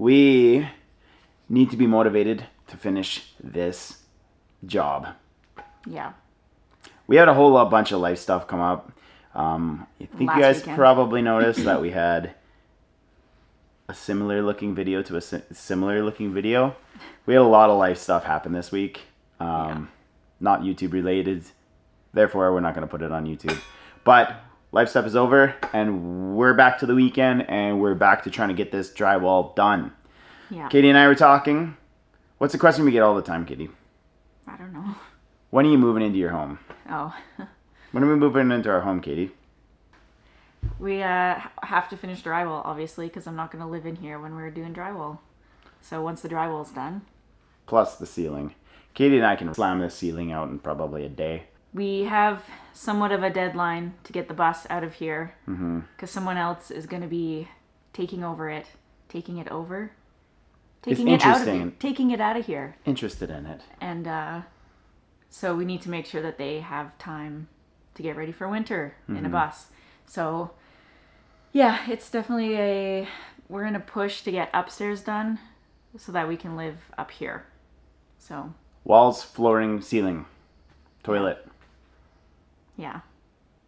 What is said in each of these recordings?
we need to be motivated to finish this job. Yeah. We had a whole bunch of life stuff come up. I think Last you guys weekend. probably noticed that we had a similar looking video to a similar looking video. We had a lot of life stuff happen this week. Not YouTube related. Therefore, we're not going to put it on YouTube. But life stuff is over, and we're back to the weekend, and we're back to trying to get this drywall done. Yeah. Katie and I were talking. What's the question we get all the time, Katie? I don't know. When are you moving into your home? Oh. When are we moving into our home, Katie? We have to finish drywall, obviously, because I'm not going to live in here when we're doing drywall. So once the drywall's done. Plus the ceiling. Katie and I can slam this ceiling out in probably a day. We have somewhat of a deadline to get the bus out of here. Because someone else is going to be taking it out of here. Interested in it. And so we need to make sure that they have time to get ready for winter in a bus. So yeah, it's definitely we're in a push to get upstairs done so that we can live up here. So walls, flooring, ceiling, toilet. Yeah.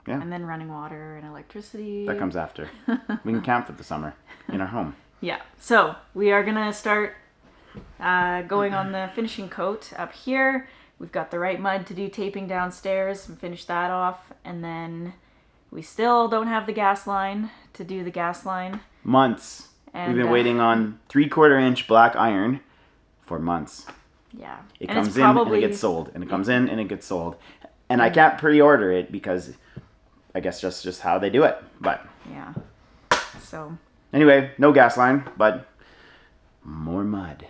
Yeah. And then running water and electricity. That comes after. We can camp for the summer in our home. Yeah. So we are going to start going on the finishing coat up here. We've got the right mud to do taping downstairs and finish that off. And then we still don't have the gas line to do the gas line. Months. And, we've been waiting on 3/4 inch black iron for months. Yeah. It comes in and it gets sold. And it comes in and it gets sold. And I can't pre-order it because I guess just how they do it. But yeah. So anyway, no gas line, but more mud.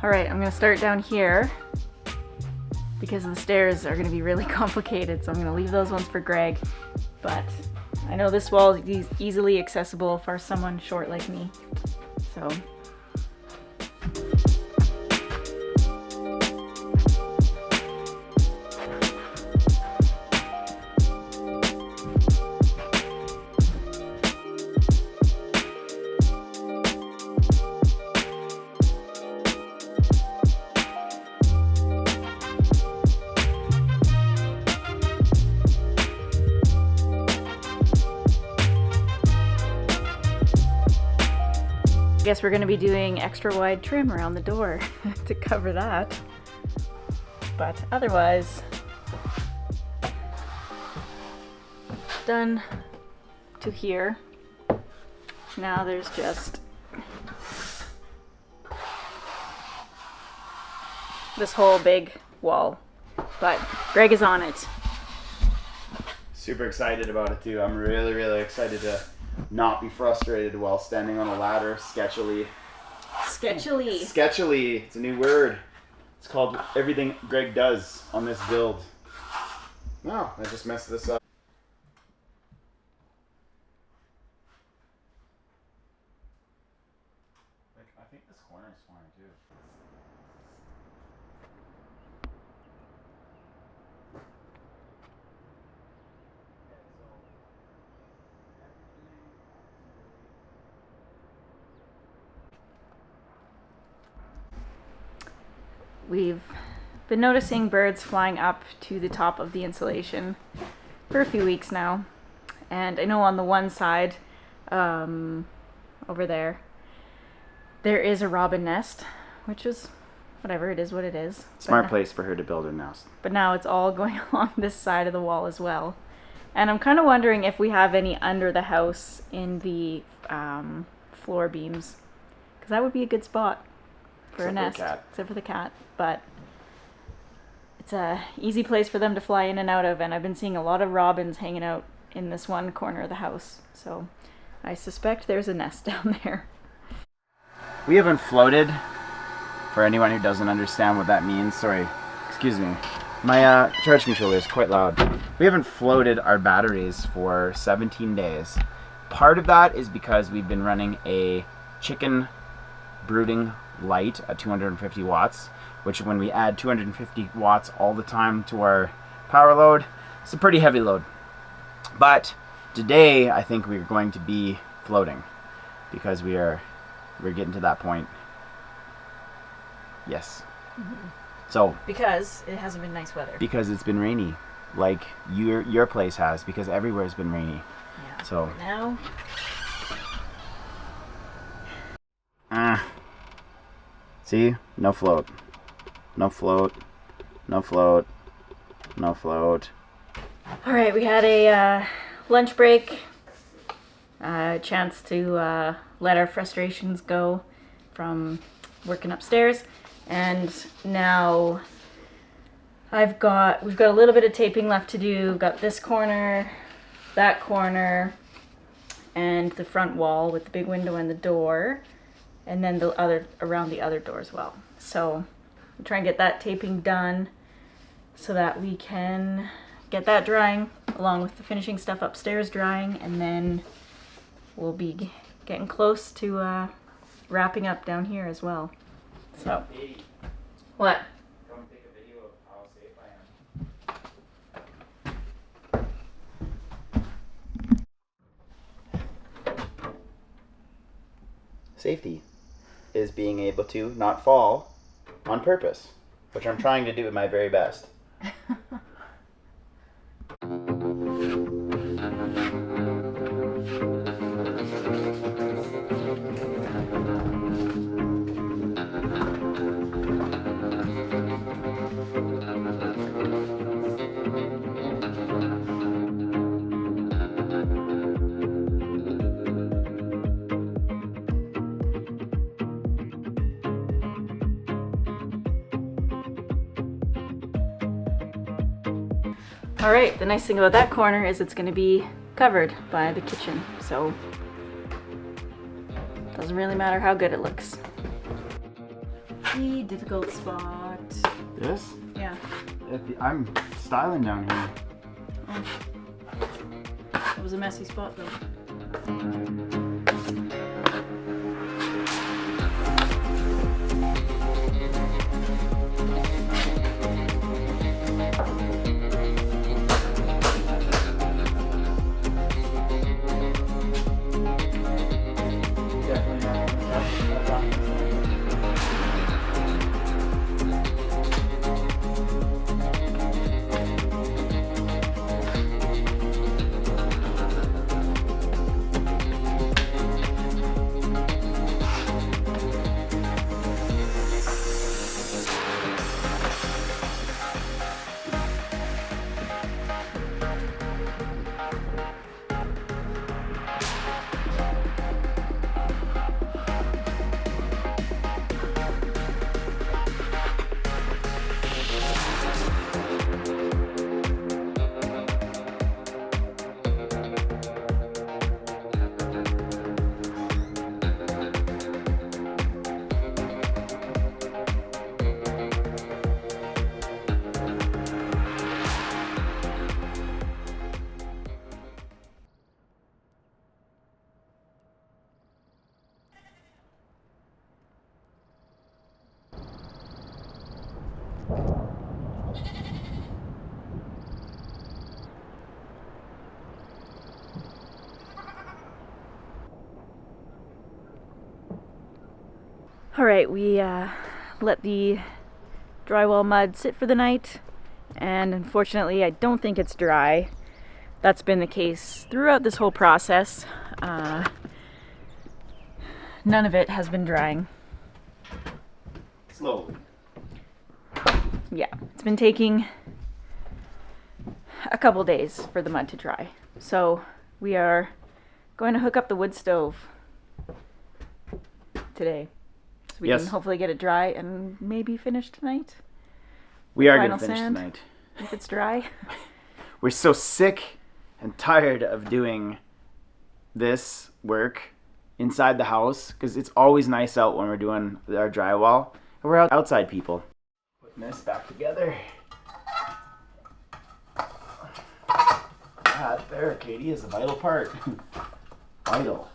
all right, I'm going to start down here because the stairs are going to be really complicated. So I'm going to leave those ones for Greg. But I know this wall is easily accessible for someone short like me. So I guess we're going to be doing extra wide trim around the door to cover that. But otherwise, done to here. Now there's just this whole big wall, but Greg is on it. Super excited about it too. I'm really excited to not be frustrated while standing on a ladder sketchily. Sketchily. It's a new word. It's called everything Greg does on this build. No, I just messed this up. we've been noticing birds flying up to the top of the insulation for a few weeks now. And I know on the one side, over there is a robin nest, which is whatever, it is what it is. Smart place for her to build her nest. But now it's all going along this side of the wall as well. And I'm kind of wondering if we have any under the house in the floor beams, because that would be a good spot for a nest, except for the cat. But it's a easy place for them to fly in and out of, and I've been seeing a lot of robins hanging out in this one corner of the house. So I suspect there's a nest down there. We haven't floated, for anyone who doesn't understand what that means. Sorry, excuse me. My charge controller is quite loud. We haven't floated our batteries for 17 days. Part of that is because we've been running a chicken brooding light at 250 watts, which when we add 250 watts all the time to our power load, it's a pretty heavy load. But today I think we're going to be floating because we're getting to that point. Yes. Mm-hmm. So because it hasn't been nice weather. Because it's been rainy, like your place has, because everywhere's been rainy. Yeah. So now. See? No float. No float. No float. No float. All right, we had a lunch break. A chance to let our frustrations go from working upstairs. And now we've got a little bit of taping left to do. We've got this corner, that corner, and the front wall with the big window and the door, and then the other around the other door as well. So we'll try and get that taping done so that we can get that drying along with the finishing stuff upstairs drying, and then we'll be getting close to wrapping up down here as well. So, what? Come take a video of how safe I am. Safety is being able to not fall on purpose, which I'm trying to do at my very best. All right, the nice thing about that corner is it's going to be covered by the kitchen, so it doesn't really matter how good it looks. The difficult spot. This? Yeah. I'm styling down here. Oh. It was a messy spot though. All right, we let the drywall mud sit for the night, and unfortunately I don't think it's dry. That's been the case throughout this whole process. None of it has been drying. Slowly. Yeah, it's been taking a couple days for the mud to dry. So we are going to hook up the wood stove today. So we Yes. can hopefully get it dry and maybe finish tonight. We are going to Final finish sand. tonight. If it's dry. We're so sick and tired of doing this work inside the house because it's always nice out when we're doing our drywall. And we're outside people. Putting this back together. That barricade is a vital part. Vital.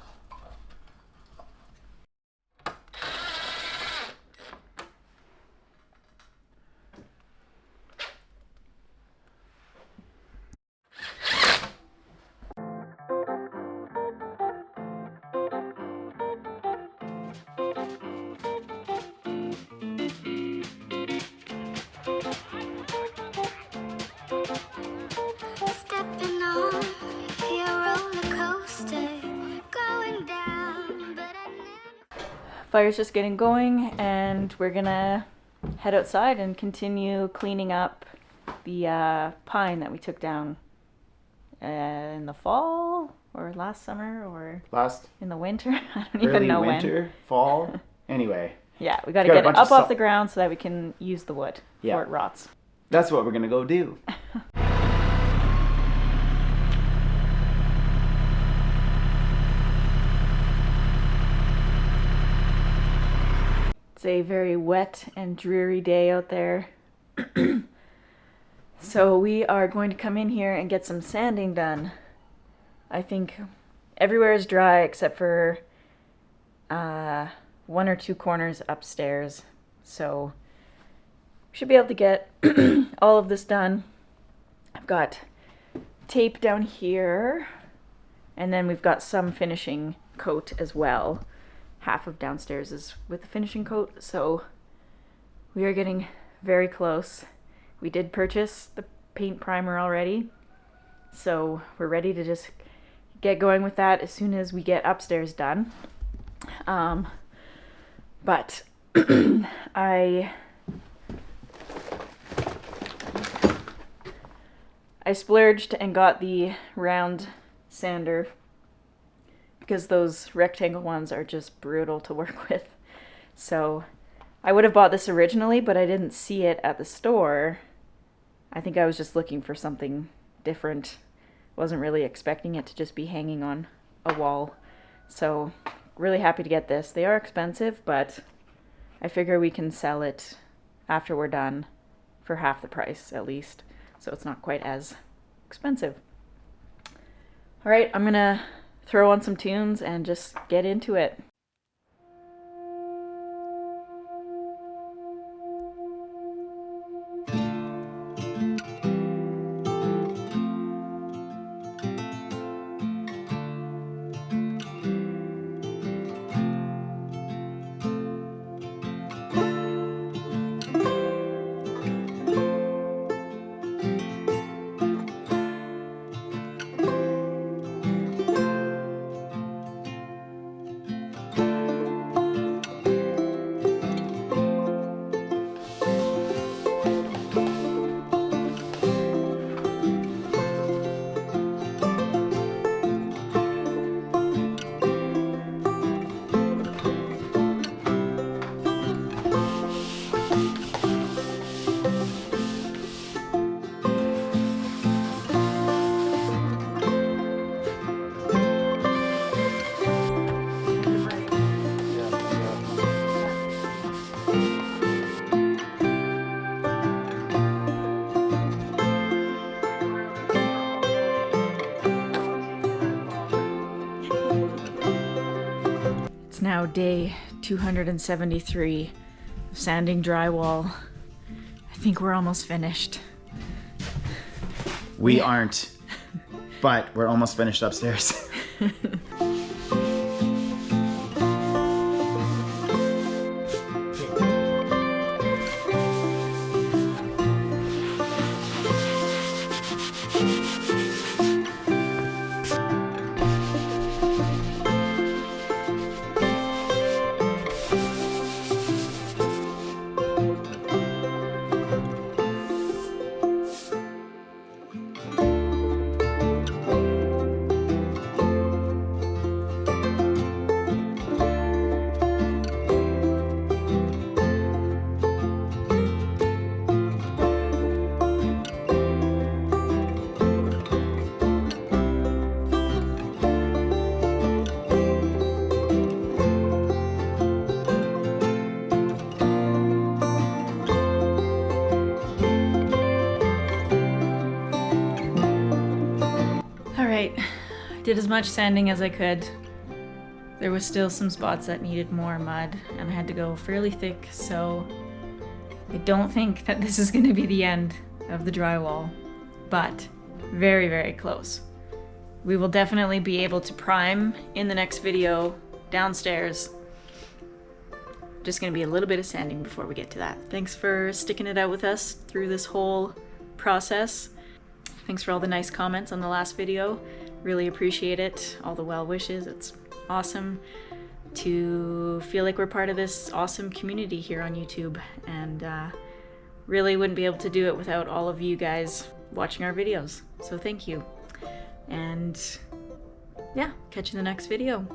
Stepping on your roller coaster, going down, but I never. Fire's just getting going, and we're gonna head outside and continue cleaning up the pine that we took down in the fall or last summer or Last in the winter. I don't even early know winter, fall. Anyway, when. Yeah, we gotta Got a get it bunch of up off salt. the ground so that we can use the wood Yeah. before it rots. that's what we're gonna go do. It's a very wet and dreary day out there. So we are going to come in here and get some sanding done. I think everywhere is dry except for one or two corners upstairs. So we should be able to get all of this done. I've got tape down here, and then we've got some finishing coat as well. Half of downstairs is with the finishing coat, so we are getting very close. We did purchase the paint primer already, so we're ready to just get going with that as soon as we get upstairs done. But I splurged and got the round sander because those rectangle ones are just brutal to work with. So I would have bought this originally, but I didn't see it at the store. I think I was just looking for something different. Wasn't really expecting it to just be hanging on a wall. So really happy to get this. They are expensive, but I figure we can sell it after we're done for half the price at least. So it's not quite as expensive. All right, I'm gonna throw on some tunes and just get into it. It's now day 273 of sanding drywall. I think we're almost finished. We aren't, but we're almost finished upstairs. did as much sanding as I could. There was still some spots that needed more mud, and I had to go fairly thick, so I don't think that this is going to be the end of the drywall, but very, very close. We will definitely be able to prime in the next video downstairs. Just going to be a little bit of sanding before we get to that. Thanks for sticking it out with us through this whole process. Thanks for all the nice comments on the last video. Really appreciate it. All the well wishes. It's awesome to feel like we're part of this awesome community here on YouTube, and really wouldn't be able to do it without all of you guys watching our videos. So thank you. And yeah, catch you in the next video.